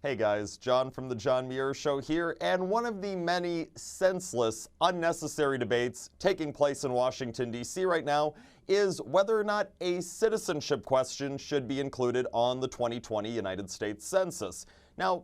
Hey guys, John from the John Muir Show here, and one of the many senseless, unnecessary debates taking place in Washington, D.C. right now is whether or not a citizenship question should be included on the 2020 United States Census. Now,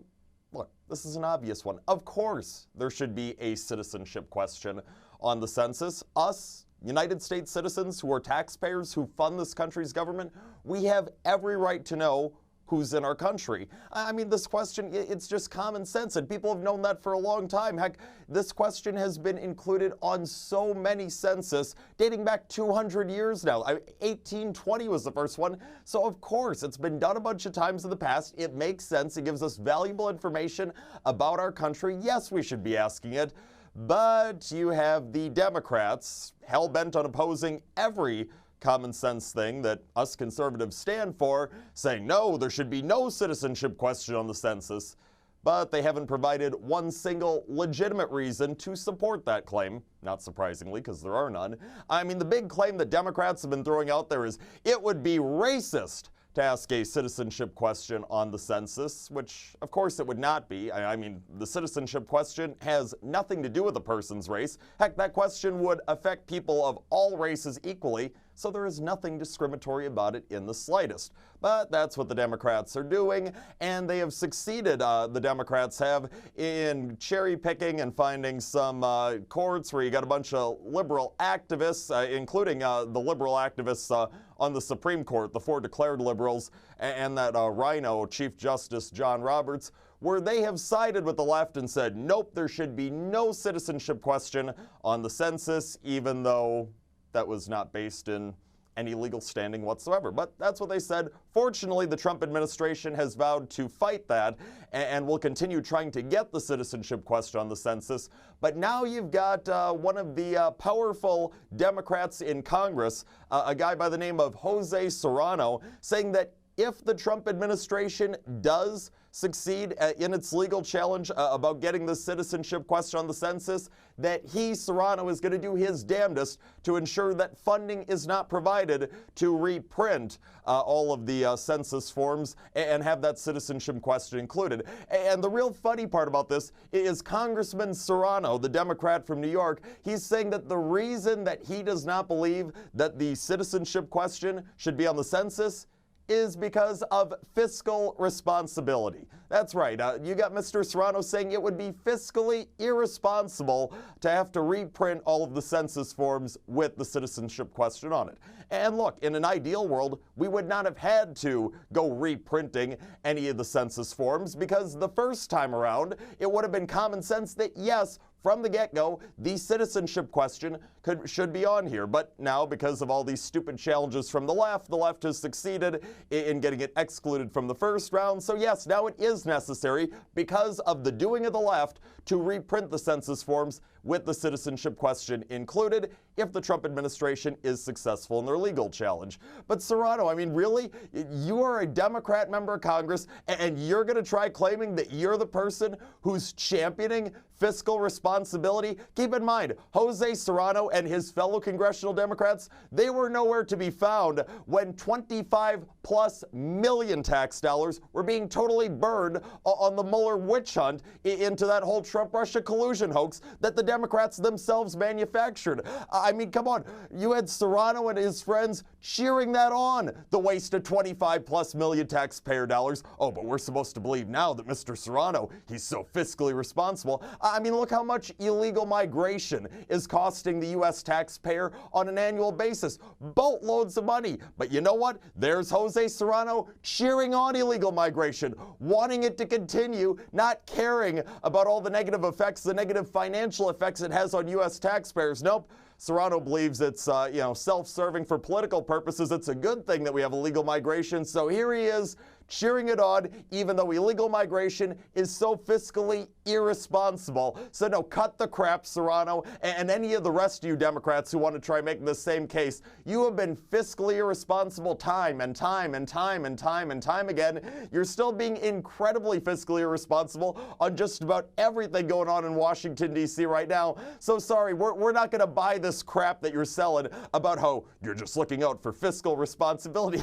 look, this is an obvious one. Of course there should be a citizenship question on the census. Us, United States citizens who are taxpayers who fund this country's government, we have every right to know who's in our country. I mean, this question, it's just common sense, and people have known that for a long time. Heck, this question has been included on so many census dating back 200 years now. 1820 was the first one, so of course, it's been done a bunch of times in the past. It makes sense. It gives us valuable information about our country. Yes, we should be asking it, but you have the Democrats hell-bent on opposing every common sense thing that us conservatives stand for, saying no, there should be no citizenship question on the census, but they haven't provided one single legitimate reason to support that claim, not surprisingly, because there are none. I mean, the big claim that Democrats have been throwing out there is it would be racist to ask a citizenship question on the census, which of course it would not be. I mean, the citizenship question has nothing to do with a person's race. Heck, that question would affect people of all races equally, so there is nothing discriminatory about it in the slightest. But that's what the Democrats are doing, and they have succeeded, the Democrats have, in cherry picking and finding some courts where you got a bunch of liberal activists, including the liberal activists on the Supreme Court, the four declared liberals, and that rhino Chief Justice John Roberts, where they have sided with the left and said, nope, there should be no citizenship question on the census, even though that was not based in any legal standing whatsoever. But that's what they said. Fortunately, the Trump administration has vowed to fight that and will continue trying to get the citizenship question on the census. But now you've got one of the powerful Democrats in Congress, a guy by the name of Jose Serrano, saying that if the Trump administration does succeed in its legal challenge about getting the citizenship question on the census, that he, Serrano, is going to do his damnedest to ensure that funding is not provided to reprint all of the census forms and have that citizenship question included. And the real funny part about this is Congressman Serrano, the Democrat from New York, he's saying that the reason that he does not believe that the citizenship question should be on the census is because of fiscal responsibility. That's right. You got Mr. Serrano saying it would be fiscally irresponsible to have to reprint all of the census forms with the citizenship question on it. And look, in an ideal world, we would not have had to go reprinting any of the census forms, because the first time around, it would have been common sense that yes, from the get-go, the citizenship question should be on here. But now, because of all these stupid challenges from the left has succeeded in getting it excluded from the first round. So yes, now it is necessary, because of the doing of the left, to reprint the census forms with the citizenship question included if the Trump administration is successful in their legal challenge. But Serrano, I mean, really? You are a Democrat member of Congress, and you're going to try claiming that you're the person who's championing fiscal responsibility? Keep in mind, Jose Serrano and his fellow congressional Democrats, they were nowhere to be found when 25+ million tax dollars were being totally burned on the Mueller witch hunt into that whole Trump-Russia collusion hoax that the Democrats themselves manufactured. I mean, come on. You had Serrano and his friends cheering that on, the waste of 25+ million taxpayer dollars. Oh, but we're supposed to believe now that Mr. Serrano, he's so fiscally responsible. I mean, look how much illegal migration is costing the U.S. taxpayer on an annual basis. Boatloads of money. But you know what? There's Jose Serrano cheering on illegal migration, wanting it to continue, not caring about all the negative effects, the negative financial effects it has on U.S. taxpayers. Nope. Serrano believes it's self-serving for political purposes. It's a good thing that we have illegal migration. So here he is cheering it on, even though illegal migration is so fiscally irresponsible. So no, cut the crap, Serrano, and any of the rest of you Democrats who want to try making the same case. You have been fiscally irresponsible time and time and time and time and time again. You're still being incredibly fiscally irresponsible on just about everything going on in Washington, D.C. right now. So sorry, we're not going to buy this crap that you're selling about how you're just looking out for fiscal responsibility.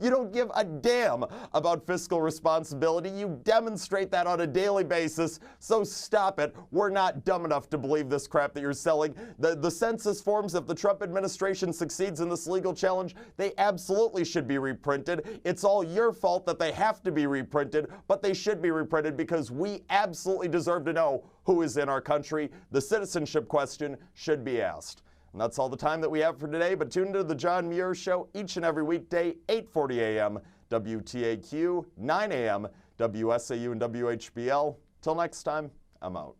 You don't give a damn about fiscal responsibility. You demonstrate that on a daily basis, so stop it. We're not dumb enough to believe this crap that you're selling. The census forms, if the Trump administration succeeds in this legal challenge, they absolutely should be reprinted. It's all your fault that they have to be reprinted, but they should be reprinted because we absolutely deserve to know who is in our country. The citizenship question should be asked. And that's all the time that we have for today, but tune into the John Muir Show each and every weekday, 8:40 a.m., WTAQ, 9 a.m., WSAU and WHBL. Till next time, I'm out.